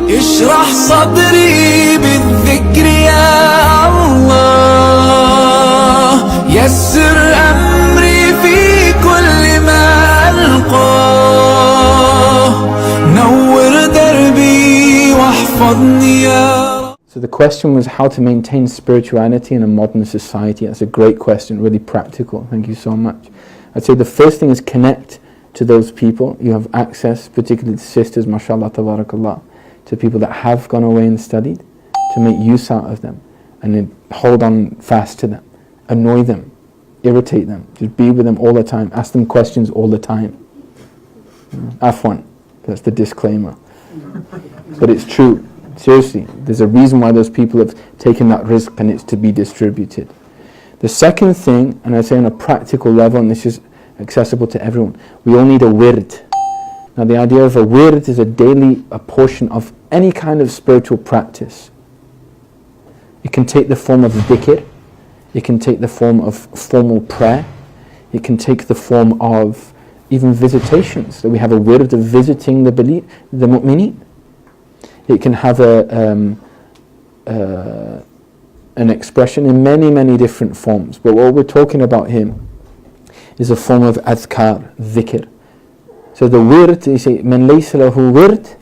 اشرح صدري بالذكر يا الله يسر أمري في كل ما ألقاه نور دربي واحفظني يا. So the question was how to maintain spirituality in a modern society. That's a great question, really practical. Thank you so much. I'd say the first thing is connect to those people. You have access, particularly to sisters, mashallah, tabarakallah, to people that have gone away and studied, to make use out of them and then hold on fast to them, annoy them, irritate them, just be with them all the time, ask them questions all the time. Afwan, that's the disclaimer. But it's true. Seriously, there's a reason why those people have taken that rizq and it's to be distributed. The second thing, and I say on a practical level, and this is accessible to everyone, we all need a wird. Now the idea of a wird is a portion of any kind of spiritual practice. It can take the form of dhikr, it can take the form of formal prayer, it can take the form of even visitations. So we have a wird of visiting the mu'mineen. It can have an expression in many, many different forms. But what we're talking about here is a form of adhkar, dhikr. So the wird, you say, man laysa lahu wird,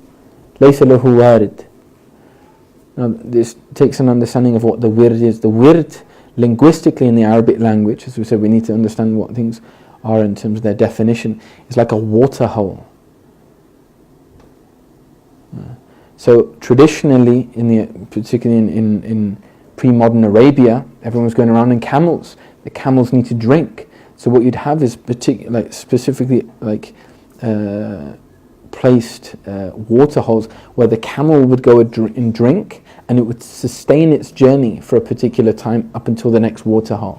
laysa lahu warid. Now this takes an understanding of what the wird is. The wird, linguistically in the Arabic language, as we said, we need to understand what things are in terms of their definition, is like a water hole. So traditionally, particularly in pre-modern Arabia, everyone was going around in camels. The camels need to drink. So what you'd have is specifically placed water holes where the camel would go and drink, and it would sustain its journey for a particular time up until the next water hole.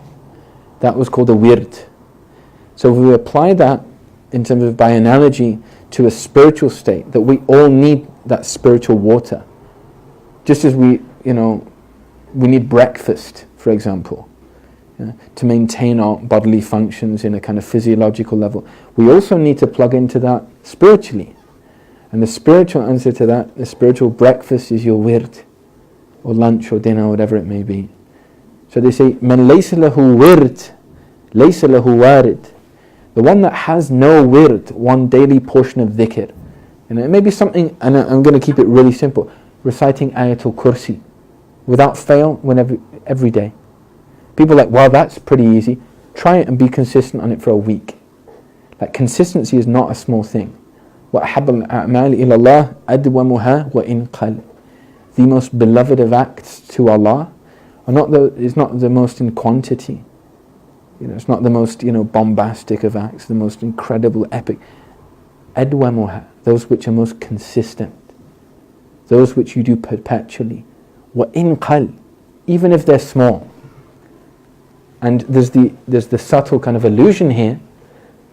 That was called a wird. So if we apply that in terms of by analogy to a spiritual state, that we all need that spiritual water. Just as we need breakfast, for example, to maintain our bodily functions in a kind of physiological level. We also need to plug into that spiritually. And the spiritual answer to that, the spiritual breakfast, is your wird, or lunch, or dinner, or whatever it may be. So they say, man laysa lahu wird, laysa lahu warid. The one that has no wird, one daily portion of dhikr. And it may be something, and I'm going to keep it really simple, reciting Ayatul Kursi, without fail, every day. People are like, well, that's pretty easy. Try it and be consistent on it for a week. Like, consistency is not a small thing. وَأَحَبَّ الْأَعْمَالِ إِلَى اللَّهِ أَدْوَمُهَا وَإِنْ قَلَّ. The most beloved of acts to Allah is not the most in quantity. It's not the most bombastic of acts, the most incredible, epic. أَدْوَمُهَا, those which are most consistent, those which you do perpetually. وَإِنْ قَلَّ, even if they're small. And there's the subtle kind of allusion here,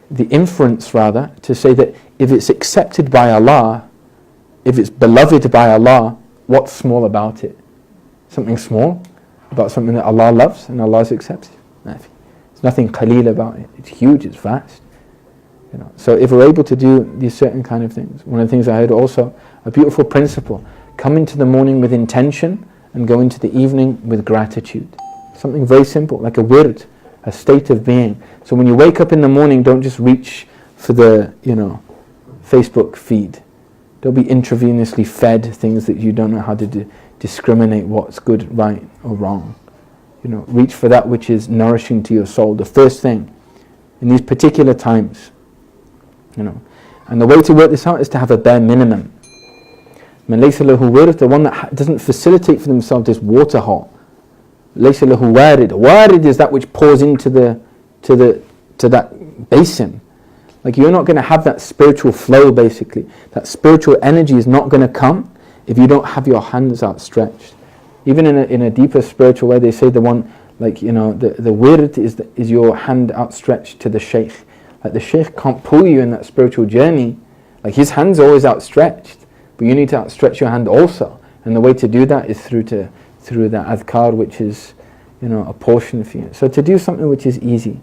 the inference rather, to say that if it's accepted by Allah, if it's beloved by Allah, what's small about it? Something small about something that Allah loves and Allah accepts? There's nothing qaleel about it. It's huge, it's vast. So if we're able to do these certain kind of things, one of the things I heard also, a beautiful principle, come into the morning with intention and go into the evening with gratitude. Something very simple, like a wird, a state of being. So when you wake up in the morning, don't just reach for the, Facebook feed. Don't be intravenously fed things that you don't know how to discriminate what's good, right, or wrong. Reach for that which is nourishing to your soul. The first thing, in these particular times, And the way to work this out is to have a bare minimum. Man laysa lahu wird, the one that doesn't facilitate for themselves this water hole. Laysa lahu warid. Warid is that which pours into that basin. Like, you're not going to have that spiritual flow, basically. That spiritual energy is not going to come if you don't have your hands outstretched. Even in a deeper spiritual way, they say the one, the wird is your hand outstretched to the shaykh. Like, the shaykh can't pull you in that spiritual journey. Like, his hand's always outstretched, but you need to outstretch your hand also. And the way to do that is through that adhkar, which is, a portion for you. So to do something which is easy.